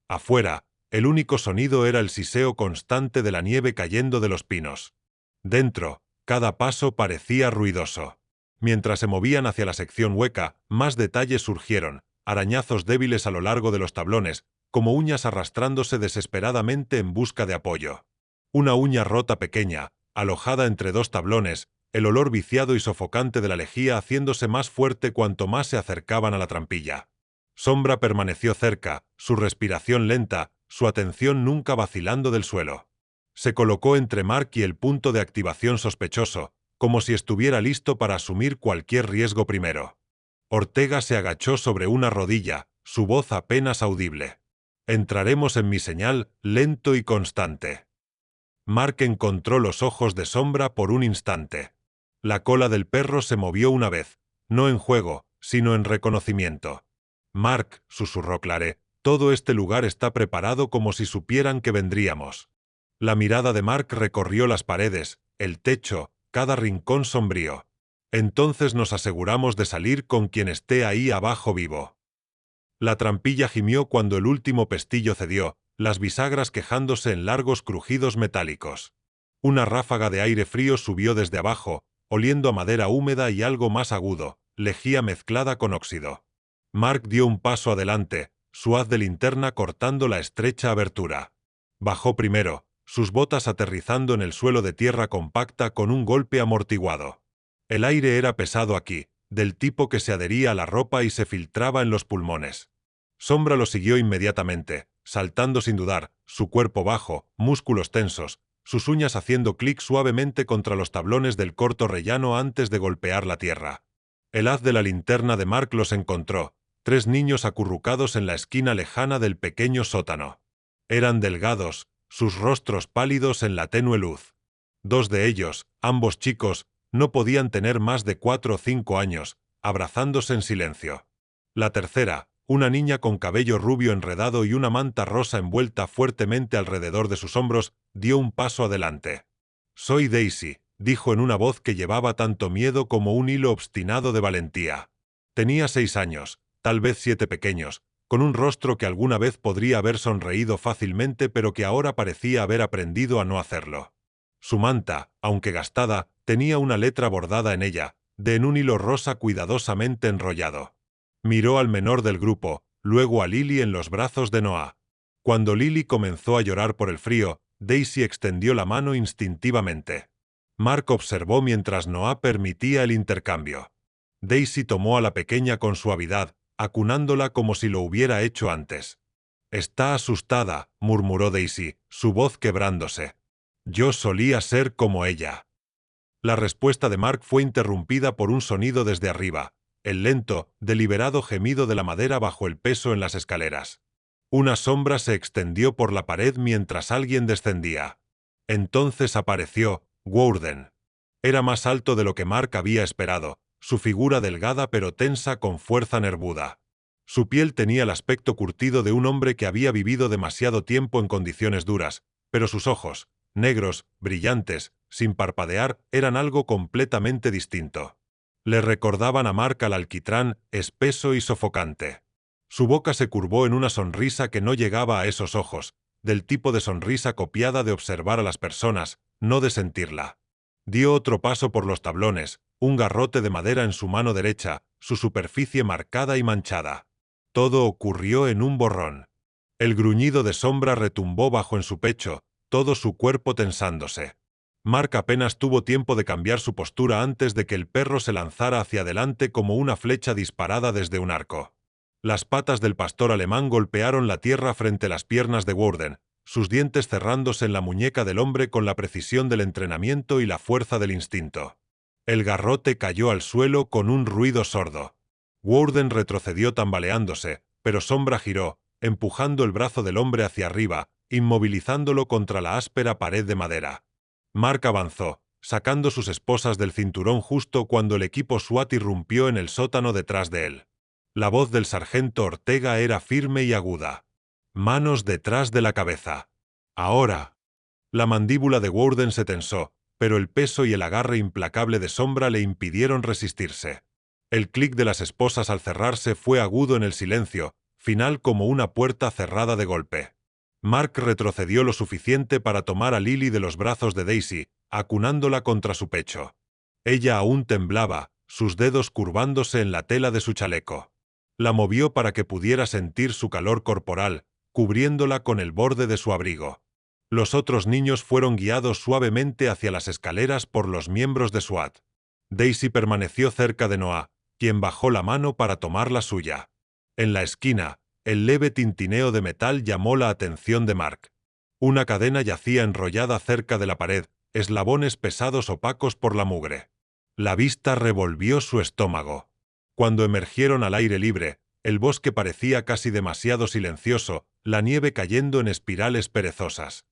Afuera, el único sonido era el siseo constante de la nieve cayendo de los pinos. Dentro, cada paso parecía ruidoso. Mientras se movían hacia la sección hueca, más detalles surgieron, arañazos débiles a lo largo de los tablones, como uñas arrastrándose desesperadamente en busca de apoyo. Una uña rota pequeña, alojada entre 2 tablones, el olor viciado y sofocante de la lejía haciéndose más fuerte cuanto más se acercaban a la trampilla. Sombra permaneció cerca, su respiración lenta, su atención nunca vacilando del suelo. Se colocó entre Mark y el punto de activación sospechoso, como si estuviera listo para asumir cualquier riesgo primero. Ortega se agachó sobre una rodilla, su voz apenas audible. «Entraremos en mi señal, lento y constante». Mark encontró los ojos de Sombra por un instante. La cola del perro se movió una vez, no en juego, sino en reconocimiento. «Mark», susurró Clare, «todo este lugar está preparado como si supieran que vendríamos». La mirada de Mark recorrió las paredes, el techo, cada rincón sombrío. «Entonces nos aseguramos de salir con quien esté ahí abajo vivo». La trampilla gimió cuando el último pestillo cedió, las bisagras quejándose en largos crujidos metálicos. Una ráfaga de aire frío subió desde abajo, oliendo a madera húmeda y algo más agudo, lejía mezclada con óxido. Mark dio un paso adelante, su haz de linterna cortando la estrecha abertura. Bajó primero, sus botas aterrizando en el suelo de tierra compacta con un golpe amortiguado. El aire era pesado aquí, del tipo que se adhería a la ropa y se filtraba en los pulmones. Sombra lo siguió inmediatamente, saltando sin dudar, su cuerpo bajo, músculos tensos, sus uñas haciendo clic suavemente contra los tablones del corto rellano antes de golpear la tierra. El haz de la linterna de Mark los encontró, 3 niños acurrucados en la esquina lejana del pequeño sótano. Eran delgados, sus rostros pálidos en la tenue luz. 2 de ellos, ambos chicos, no podían tener más de 4 o 5 años, abrazándose en silencio. La tercera, una niña con cabello rubio enredado y una manta rosa envuelta fuertemente alrededor de sus hombros, dio un paso adelante. «Soy Daisy», dijo en una voz que llevaba tanto miedo como un hilo obstinado de valentía. Tenía 6 años, tal vez 7 pequeños, con un rostro que alguna vez podría haber sonreído fácilmente pero que ahora parecía haber aprendido a no hacerlo. Su manta, aunque gastada, tenía una letra bordada en ella, en un hilo rosa cuidadosamente enrollado. Miró al menor del grupo, luego a Lily en los brazos de Noah. Cuando Lily comenzó a llorar por el frío, Daisy extendió la mano instintivamente. Mark observó mientras Noah permitía el intercambio. Daisy tomó a la pequeña con suavidad, acunándola como si lo hubiera hecho antes. «Está asustada», murmuró Daisy, su voz quebrándose. «Yo solía ser como ella». La respuesta de Mark fue interrumpida por un sonido desde arriba, el lento, deliberado gemido de la madera bajo el peso en las escaleras. Una sombra se extendió por la pared mientras alguien descendía. Entonces apareció Warden. Era más alto de lo que Mark había esperado, su figura delgada pero tensa con fuerza nervuda. Su piel tenía el aspecto curtido de un hombre que había vivido demasiado tiempo en condiciones duras, pero sus ojos, negros, brillantes, sin parpadear, eran algo completamente distinto. Le recordaban a Mark al alquitrán, espeso y sofocante. Su boca se curvó en una sonrisa que no llegaba a esos ojos, del tipo de sonrisa copiada de observar a las personas, no de sentirla. Dio otro paso por los tablones, un garrote de madera en su mano derecha, su superficie marcada y manchada. Todo ocurrió en un borrón. El gruñido de Sombra retumbó bajo en su pecho, todo su cuerpo tensándose. Mark apenas tuvo tiempo de cambiar su postura antes de que el perro se lanzara hacia adelante como una flecha disparada desde un arco. Las patas del pastor alemán golpearon la tierra frente a las piernas de Warden, sus dientes cerrándose en la muñeca del hombre con la precisión del entrenamiento y la fuerza del instinto. El garrote cayó al suelo con un ruido sordo. Warden retrocedió tambaleándose, pero Sombra giró, empujando el brazo del hombre hacia arriba, inmovilizándolo contra la áspera pared de madera. Mark avanzó, sacando sus esposas del cinturón justo cuando el equipo SWAT irrumpió en el sótano detrás de él. La voz del sargento Ortega era firme y aguda. «Manos detrás de la cabeza. Ahora». La mandíbula de Warden se tensó, pero el peso y el agarre implacable de Sombra le impidieron resistirse. El clic de las esposas al cerrarse fue agudo en el silencio, final como una puerta cerrada de golpe. Mark retrocedió lo suficiente para tomar a Lily de los brazos de Daisy, acunándola contra su pecho. Ella aún temblaba, sus dedos curvándose en la tela de su chaleco. La movió para que pudiera sentir su calor corporal, cubriéndola con el borde de su abrigo. Los otros niños fueron guiados suavemente hacia las escaleras por los miembros de SWAT. Daisy permaneció cerca de Noah, quien bajó la mano para tomar la suya. En la esquina, el leve tintineo de metal llamó la atención de Mark. Una cadena yacía enrollada cerca de la pared, eslabones pesados opacos por la mugre. La vista revolvió su estómago. Cuando emergieron al aire libre, el bosque parecía casi demasiado silencioso, la nieve cayendo en espirales perezosas.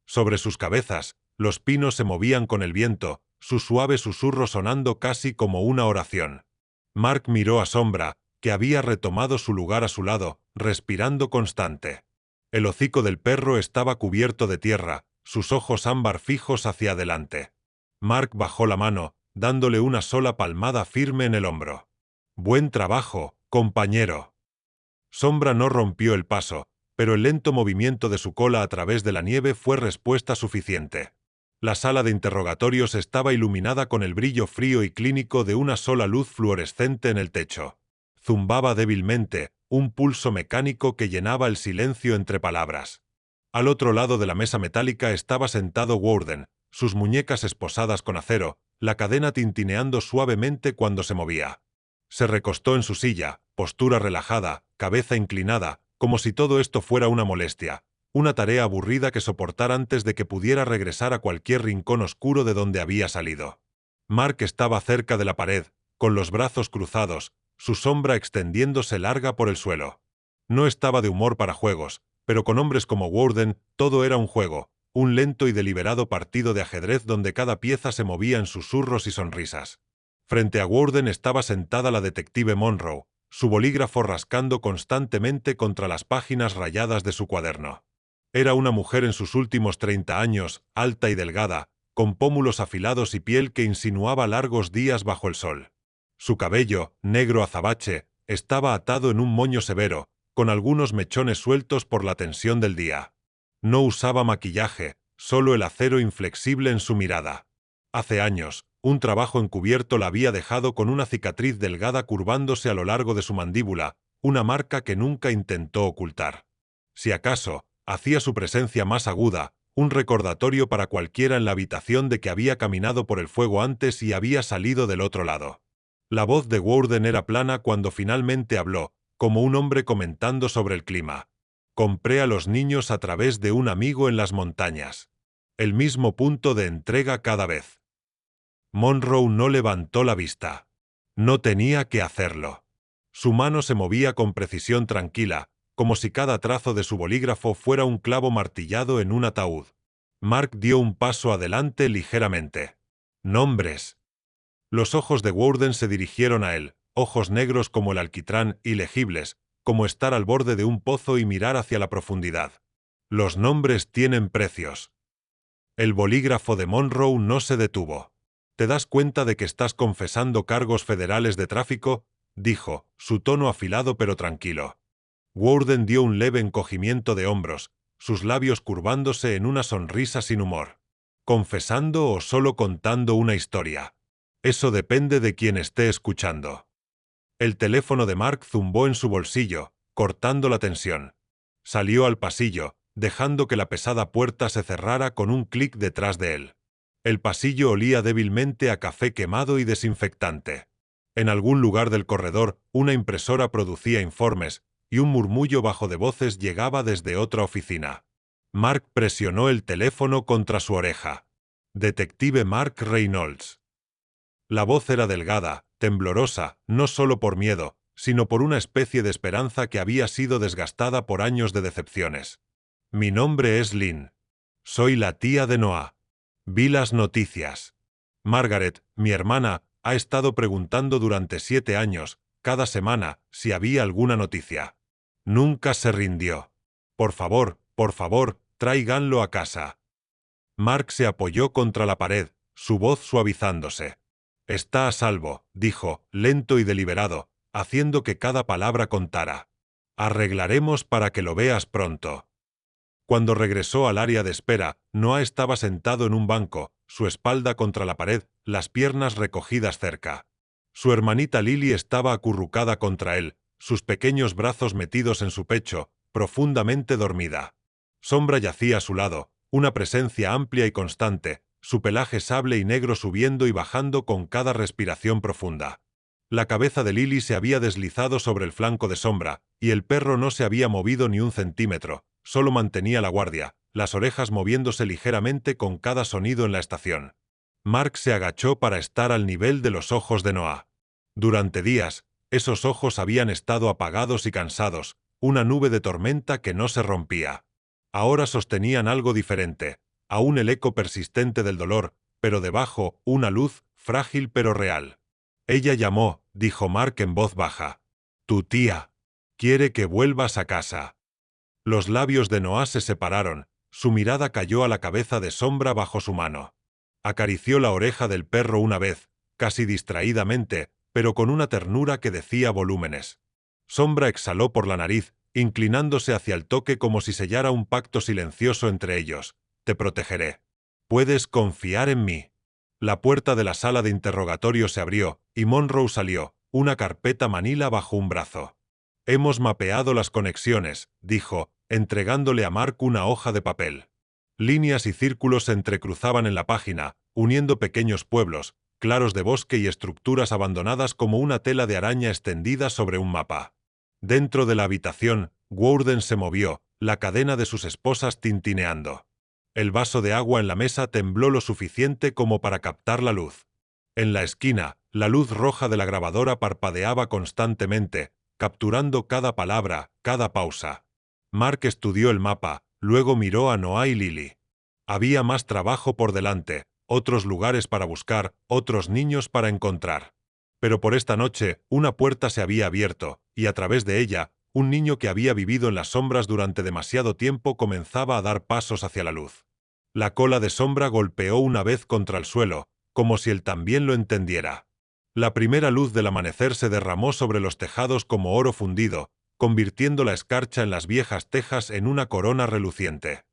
Sobre sus cabezas, los pinos se movían con el viento, su suave susurro sonando casi como una oración. Mark miró a Sombra, que había retomado su lugar a su lado, respirando constante. El hocico del perro estaba cubierto de tierra, sus ojos ámbar fijos hacia adelante. Mark bajó la mano, dándole una sola palmada firme en el hombro. «Buen trabajo, compañero». Sombra no rompió el paso, pero el lento movimiento de su cola a través de la nieve fue respuesta suficiente. La sala de interrogatorios estaba iluminada con el brillo frío y clínico de una sola luz fluorescente en el techo. zumbaba débilmente, un pulso mecánico que llenaba el silencio entre palabras. Al otro lado de la mesa metálica estaba sentado Warden, sus muñecas esposadas con acero, la cadena tintineando suavemente cuando se movía. Se recostó en su silla, postura relajada, cabeza inclinada, como si todo esto fuera una molestia, una tarea aburrida que soportar antes de que pudiera regresar a cualquier rincón oscuro de donde había salido. Mark estaba cerca de la pared, con los brazos cruzados, su sombra extendiéndose larga por el suelo. No estaba de humor para juegos, pero con hombres como Warden, todo era un juego, un lento y deliberado partido de ajedrez donde cada pieza se movía en susurros y sonrisas. Frente a Warden estaba sentada la detective Monroe, su bolígrafo rascando constantemente contra las páginas rayadas de su cuaderno. Era una mujer en sus últimos 30 años, alta y delgada, con pómulos afilados y piel que insinuaba largos días bajo el sol. Su cabello, negro azabache, estaba atado en un moño severo, con algunos mechones sueltos por la tensión del día. No usaba maquillaje, solo el acero inflexible en su mirada. Hace años, un trabajo encubierto la había dejado con una cicatriz delgada curvándose a lo largo de su mandíbula, una marca que nunca intentó ocultar. Si acaso, hacía su presencia más aguda, un recordatorio para cualquiera en la habitación de que había caminado por el fuego antes y había salido del otro lado. La voz de Warden era plana cuando finalmente habló, como un hombre comentando sobre el clima. Compré a los niños a través de un amigo en las montañas. El mismo punto de entrega cada vez. Monroe no levantó la vista. No tenía que hacerlo. Su mano se movía con precisión tranquila, como si cada trazo de su bolígrafo fuera un clavo martillado en un ataúd. Mark dio un paso adelante ligeramente. «Nombres». Los ojos de Warden se dirigieron a él, ojos negros como el alquitrán, ilegibles, como estar al borde de un pozo y mirar hacia la profundidad. «Los nombres tienen precios». El bolígrafo de Monroe no se detuvo. «¿Te das cuenta de que estás confesando cargos federales de tráfico?», dijo, su tono afilado pero tranquilo. Warden dio un leve encogimiento de hombros, sus labios curvándose en una sonrisa sin humor. «¿Confesando o solo contando una historia? Eso depende de quien esté escuchando». El teléfono de Mark zumbó en su bolsillo, cortando la tensión. Salió al pasillo, dejando que la pesada puerta se cerrara con un clic detrás de él. El pasillo olía débilmente a café quemado y desinfectante. En algún lugar del corredor, una impresora producía informes, y un murmullo bajo de voces llegaba desde otra oficina. Mark presionó el teléfono contra su oreja. «Detective Mark Reynolds». La voz era delgada, temblorosa, no solo por miedo, sino por una especie de esperanza que había sido desgastada por años de decepciones. «Mi nombre es Lynn. Soy la tía de Noah. Vi las noticias. Margaret, mi hermana, ha estado preguntando durante 7 años, cada semana, si había alguna noticia. Nunca se rindió. Por favor, tráiganlo a casa». Mark se apoyó contra la pared, su voz suavizándose. «Está a salvo», dijo, lento y deliberado, haciendo que cada palabra contara. «Arreglaremos para que lo veas pronto». Cuando regresó al área de espera, Noah estaba sentado en un banco, su espalda contra la pared, las piernas recogidas cerca. Su hermanita Lily estaba acurrucada contra él, sus pequeños brazos metidos en su pecho, profundamente dormida. Sombra yacía a su lado, una presencia amplia y constante, su pelaje sable y negro subiendo y bajando con cada respiración profunda. La cabeza de Lily se había deslizado sobre el flanco de Sombra, y el perro no se había movido ni un centímetro, solo mantenía la guardia, las orejas moviéndose ligeramente con cada sonido en la estación. Mark se agachó para estar al nivel de los ojos de Noah. Durante días, esos ojos habían estado apagados y cansados, una nube de tormenta que no se rompía. Ahora sostenían algo diferente, aún el eco persistente del dolor, pero debajo, una luz, frágil pero real. «Ella llamó», dijo Mark en voz baja. «Tu tía. Quiere que vuelvas a casa». Los labios de Noah se separaron, su mirada cayó a la cabeza de Sombra bajo su mano. Acarició la oreja del perro una vez, casi distraídamente, pero con una ternura que decía volúmenes. Sombra exhaló por la nariz, inclinándose hacia el toque como si sellara un pacto silencioso entre ellos. «Te protegeré. Puedes confiar en mí». La puerta de la sala de interrogatorio se abrió, y Monroe salió, una carpeta manila bajo un brazo. Hemos mapeado las conexiones, dijo, entregándole a Mark una hoja de papel. Líneas y círculos se entrecruzaban en la página, uniendo pequeños pueblos, claros de bosque y estructuras abandonadas como una tela de araña extendida sobre un mapa. Dentro de la habitación, Warden se movió, la cadena de sus esposas tintineando. El vaso de agua en la mesa tembló lo suficiente como para captar la luz. En la esquina, la luz roja de la grabadora parpadeaba constantemente, capturando cada palabra, cada pausa. Mark estudió el mapa, luego miró a Noah y Lily. Había más trabajo por delante, otros lugares para buscar, otros niños para encontrar. Pero por esta noche, una puerta se había abierto, y a través de ella, un niño que había vivido en las sombras durante demasiado tiempo comenzaba a dar pasos hacia la luz. La cola de sombra golpeó una vez contra el suelo, como si él también lo entendiera. La primera luz del amanecer se derramó sobre los tejados como oro fundido, convirtiendo la escarcha en las viejas tejas en una corona reluciente.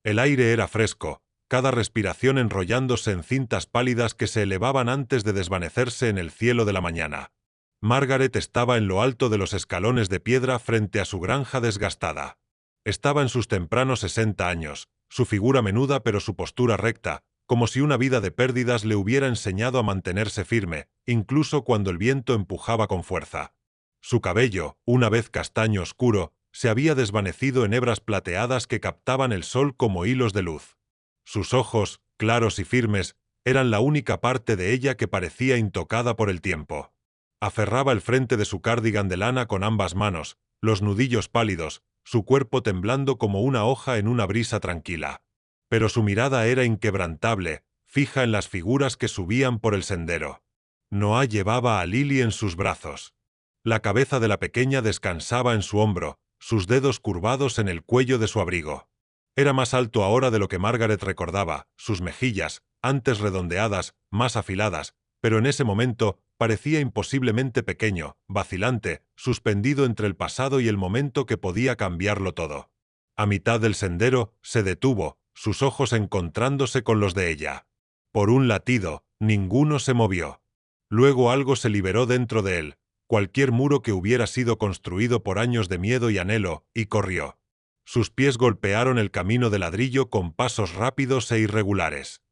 El aire era fresco, cada respiración enrollándose en cintas pálidas que se elevaban antes de desvanecerse en el cielo de la mañana. Margaret estaba en lo alto de los escalones de piedra frente a su granja desgastada. Estaba en sus tempranos 60 años, su figura menuda pero su postura recta, como si una vida de pérdidas le hubiera enseñado a mantenerse firme, incluso cuando el viento empujaba con fuerza. Su cabello, una vez castaño oscuro, se había desvanecido en hebras plateadas que captaban el sol como hilos de luz. Sus ojos, claros y firmes, eran la única parte de ella que parecía intocada por el tiempo. Aferraba el frente de su cardigan de lana con ambas manos, los nudillos pálidos, su cuerpo temblando como una hoja en una brisa tranquila. Pero su mirada era inquebrantable, fija en las figuras que subían por el sendero. Noah llevaba a Lily en sus brazos. La cabeza de la pequeña descansaba en su hombro, sus dedos curvados en el cuello de su abrigo. Era más alto ahora de lo que Margaret recordaba, sus mejillas, antes redondeadas, más afiladas, pero en ese momento parecía imposiblemente pequeño, vacilante, suspendido entre el pasado y el momento que podía cambiarlo todo. A mitad del sendero, se detuvo, sus ojos encontrándose con los de ella. Por un latido, ninguno se movió. Luego algo se liberó dentro de él, cualquier muro que hubiera sido construido por años de miedo y anhelo, y corrió. Sus pies golpearon el camino de ladrillo con pasos rápidos e irregulares.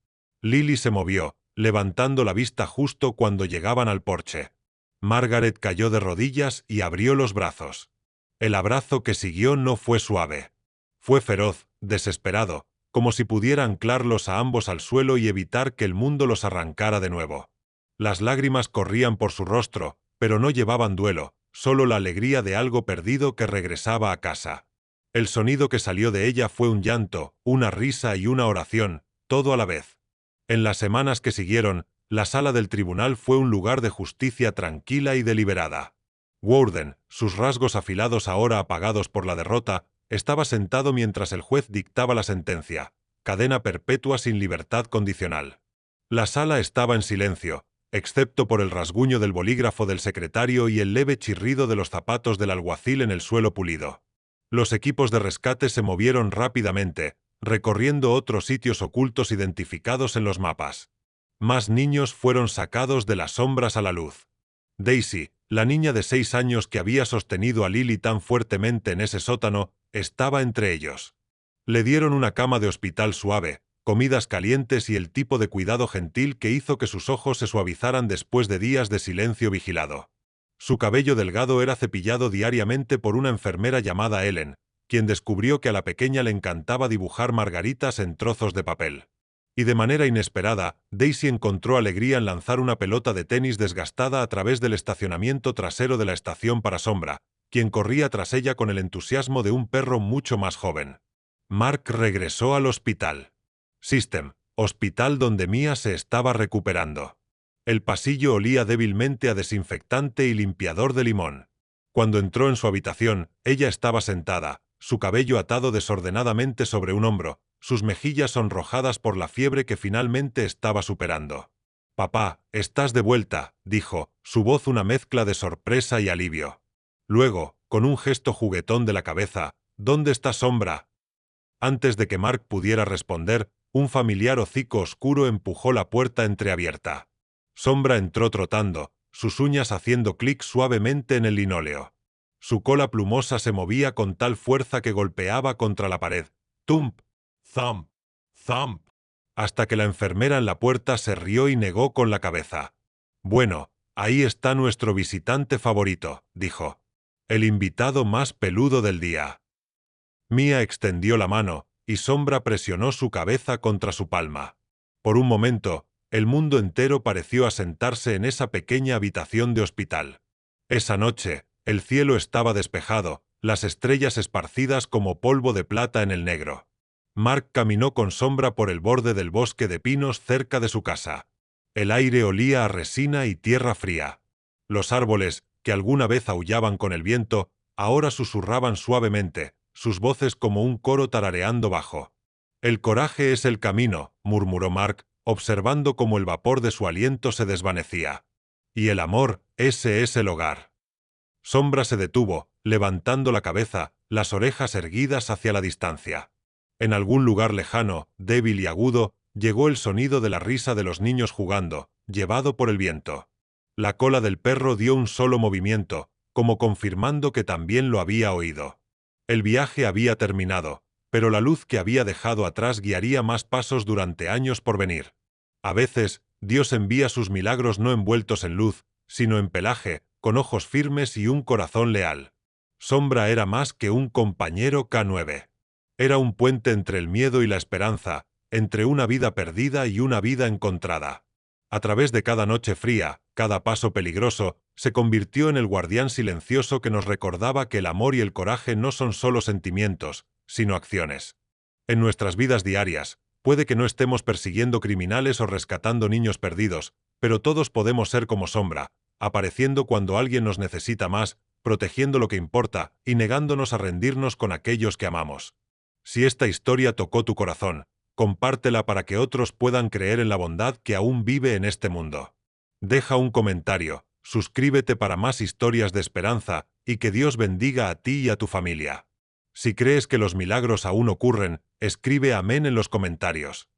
Lily se movió, levantando la vista justo cuando llegaban al porche. Margaret cayó de rodillas y abrió los brazos. El abrazo que siguió no fue suave. Fue feroz, desesperado, como si pudiera anclarlos a ambos al suelo y evitar que el mundo los arrancara de nuevo. Las lágrimas corrían por su rostro, pero no llevaban duelo, solo la alegría de algo perdido que regresaba a casa. El sonido que salió de ella fue un llanto, una risa y una oración, todo a la vez. En las semanas que siguieron, la sala del tribunal fue un lugar de justicia tranquila y deliberada. Warden, sus rasgos afilados ahora apagados por la derrota, estaba sentado mientras el juez dictaba la sentencia, cadena perpetua sin libertad condicional. La sala estaba en silencio, excepto por el rasguño del bolígrafo del secretario y el leve chirrido de los zapatos del alguacil en el suelo pulido. Los equipos de rescate se movieron rápidamente, recorriendo otros sitios ocultos identificados en los mapas. Más niños fueron sacados de las sombras a la luz. Daisy, la niña de 6 años que había sostenido a Lily tan fuertemente en ese sótano, estaba entre ellos. Le dieron una cama de hospital suave, comidas calientes y el tipo de cuidado gentil que hizo que sus ojos se suavizaran después de días de silencio vigilado. Su cabello delgado era cepillado diariamente por una enfermera llamada Ellen, quien descubrió que a la pequeña le encantaba dibujar margaritas en trozos de papel. Y de manera inesperada, Daisy encontró alegría en lanzar una pelota de tenis desgastada a través del estacionamiento trasero de la estación para sombra, quien corría tras ella con el entusiasmo de un perro mucho más joven. Mark regresó al hospital. System, hospital donde Mia se estaba recuperando. El pasillo olía débilmente a desinfectante y limpiador de limón. Cuando entró en su habitación, ella estaba sentada, su cabello atado desordenadamente sobre un hombro, sus mejillas sonrojadas por la fiebre que finalmente estaba superando. «Papá, estás de vuelta», dijo, su voz una mezcla de sorpresa y alivio. Luego, con un gesto juguetón de la cabeza, «¿Dónde está Sombra?». Antes de que Mark pudiera responder, un familiar hocico oscuro empujó la puerta entreabierta. Sombra entró trotando, sus uñas haciendo clic suavemente en el linóleo. Su cola plumosa se movía con tal fuerza que golpeaba contra la pared. Thump, thump, thump, hasta que la enfermera en la puerta se rió y negó con la cabeza. Bueno, ahí está nuestro visitante favorito, dijo. El invitado más peludo del día. Mia extendió la mano, y Sombra presionó su cabeza contra su palma. Por un momento, el mundo entero pareció asentarse en esa pequeña habitación de hospital. Esa noche, el cielo estaba despejado, las estrellas esparcidas como polvo de plata en el negro. Mark caminó con Sombra por el borde del bosque de pinos cerca de su casa. El aire olía a resina y tierra fría. Los árboles, que alguna vez aullaban con el viento, ahora susurraban suavemente, sus voces como un coro tarareando bajo. «El coraje es el camino», murmuró Mark, observando cómo el vapor de su aliento se desvanecía. «Y el amor, ese es el hogar». Sombra se detuvo, levantando la cabeza, las orejas erguidas hacia la distancia. En algún lugar lejano, débil y agudo, llegó el sonido de la risa de los niños jugando, llevado por el viento. La cola del perro dio un solo movimiento, como confirmando que también lo había oído. El viaje había terminado, pero la luz que había dejado atrás guiaría más pasos durante años por venir. A veces, Dios envía sus milagros no envueltos en luz, sino en pelaje, con ojos firmes y un corazón leal. Sombra era más que un compañero K9. Era un puente entre el miedo y la esperanza, entre una vida perdida y una vida encontrada. A través de cada noche fría, cada paso peligroso, se convirtió en el guardián silencioso que nos recordaba que el amor y el coraje no son solo sentimientos, sino acciones. En nuestras vidas diarias, puede que no estemos persiguiendo criminales o rescatando niños perdidos, pero todos podemos ser como Sombra, apareciendo cuando alguien nos necesita más, protegiendo lo que importa y negándonos a rendirnos con aquellos que amamos. Si esta historia tocó tu corazón, compártela para que otros puedan creer en la bondad que aún vive en este mundo. Deja un comentario, suscríbete para más historias de esperanza y que Dios bendiga a ti y a tu familia. Si crees que los milagros aún ocurren, escribe amén en los comentarios.